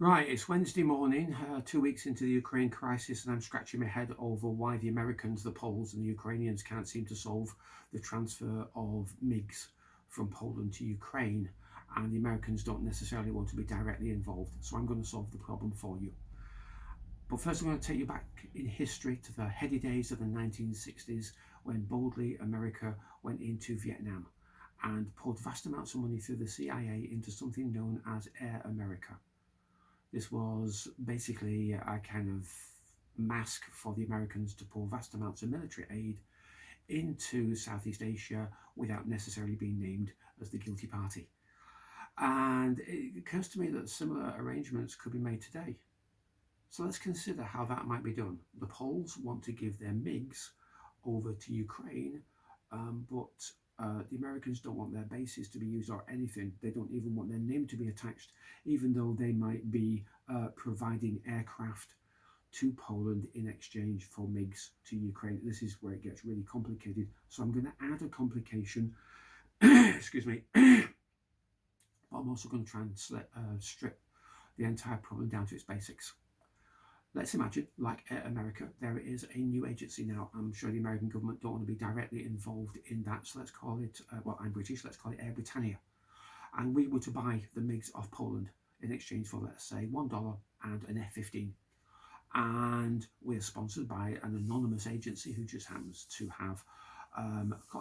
Right, it's Wednesday morning, 2 weeks into the Ukraine crisis, and I'm scratching my head over why the Americans, the Poles, and the Ukrainians can't seem to solve the transfer of MiGs from Poland to Ukraine, and the Americans don't necessarily want to be directly involved. So I'm going to solve the problem for you. But first, I'm going to take you back in history to the heady days of the 1960s when boldly America went into Vietnam and poured vast amounts of money through the CIA into something known as Air America. This was basically a kind of mask for the Americans to pour vast amounts of military aid into Southeast Asia without necessarily being named as the guilty party. And it occurs to me that similar arrangements could be made today. So let's consider how that might be done. The Poles want to give their MiGs over to Ukraine, but the Americans don't want their bases to be used or anything. They don't even want their name to be attached, even though they might be providing aircraft to Poland in exchange for MiGs to Ukraine. This is where it gets really complicated. So I'm going to add a complication, excuse me, but I'm also going to try and strip the entire problem down to its basics. Let's imagine, like Air America, there is a new agency now. I'm sure the American government don't want to be directly involved in that, so let's call it, well, I'm British, let's call it Air Britannia. And we were to buy the MiGs off Poland in exchange for, let's say, $1 and an F-15. And we're sponsored by an anonymous agency who just happens to have,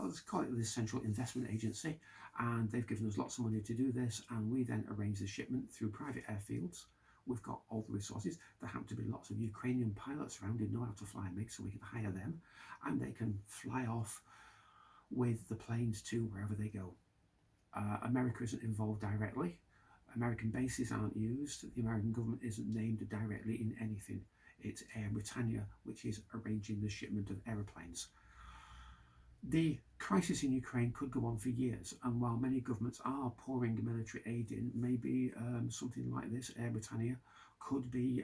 let's call it the Central Investment Agency, and they've given us lots of money to do this, and we then arrange the shipment through private airfields. We've got all the resources. There happen to be lots of Ukrainian pilots around who know how to fly MiG, so we can hire them, and they can fly off with the planes to wherever they go. America isn't involved directly. American bases aren't used. The American government isn't named directly in anything. It's Air Britannia which is arranging the shipment of aeroplanes. The crisis in Ukraine could go on for years, and while many governments are pouring military aid in, maybe something like this, Air Britannia, could be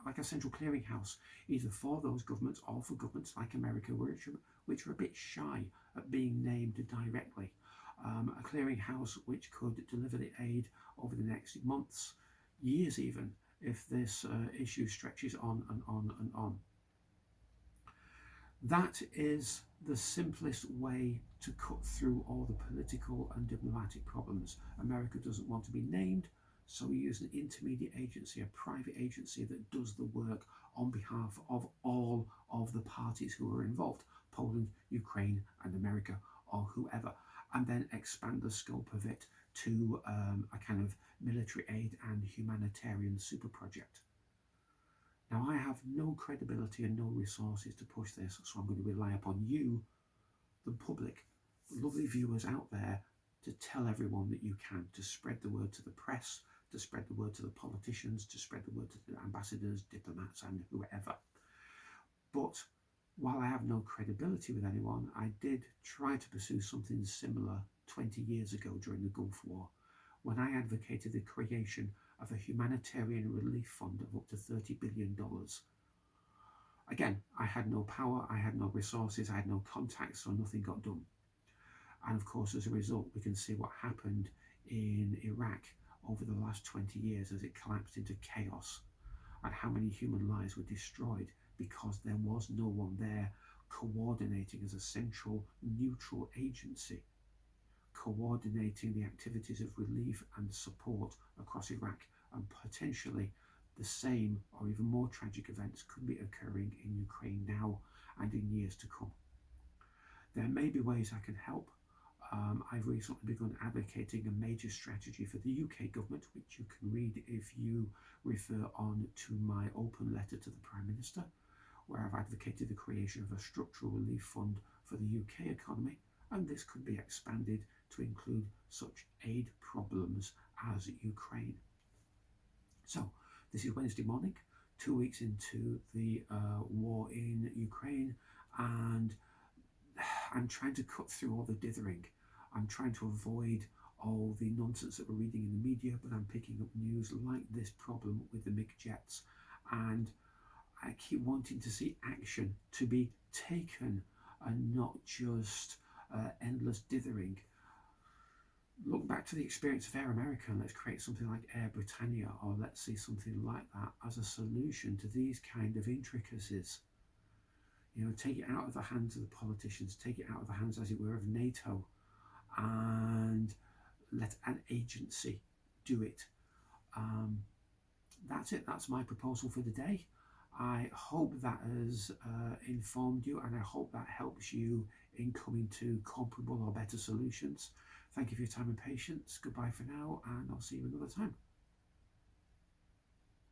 like a central clearinghouse, either for those governments or for governments like America, which are a bit shy at being named directly. A clearinghouse which could deliver the aid over the next months, years even, if this issue stretches on and on and on. That is the simplest way to cut through all the political and diplomatic problems. America doesn't want to be named, so we use an intermediate agency, a private agency that does the work on behalf of all of the parties who are involved, Poland, Ukraine, and America, or whoever, and then expand the scope of it to a kind of military aid and humanitarian super project. Now, I have no credibility and no resources to push this, so I'm going to rely upon you, the public, the lovely viewers out there, to tell everyone that you can, to spread the word to the press, to spread the word to the politicians, to spread the word to the ambassadors, diplomats, and whoever. But while I have no credibility with anyone, I did try to pursue something similar 20 years ago during the Gulf War, when I advocated the creation of a humanitarian relief fund of up to $30 billion. Again, I had no power, I had no resources, I had no contacts, so nothing got done. And of course, as a result, we can see what happened in Iraq over the last 20 years as it collapsed into chaos, and how many human lives were destroyed because there was no one there coordinating as a central neutral agency, coordinating the activities of relief and support across Iraq, and potentially the same or even more tragic events could be occurring in Ukraine now and in years to come. There may be ways I can help. I've recently begun advocating a major strategy for the UK government, which you can read if you refer on to my open letter to the Prime Minister, where I've advocated the creation of a structural relief fund for the UK economy, and this could be expanded to include such aid problems as Ukraine. So this is Wednesday morning, 2 weeks into the war in Ukraine, and I'm trying to cut through all the dithering. I'm trying to avoid all the nonsense that we're reading in the media, but I'm picking up news like this problem with the MiG jets, and I keep wanting to see action to be taken and not just endless dithering. look back to the experience of Air America and let's create something like Air Britannia, or let's see something like that as a solution to these kind of intricacies. You know, take it out of the hands of the politicians, take it out of the hands, as it were, of NATO, and let an agency do it. That's it. That's my proposal for the day. I hope that has informed you, and I hope that helps you in coming to comparable or better solutions. Thank you for your time and patience. Goodbye for now, and I'll see you another time.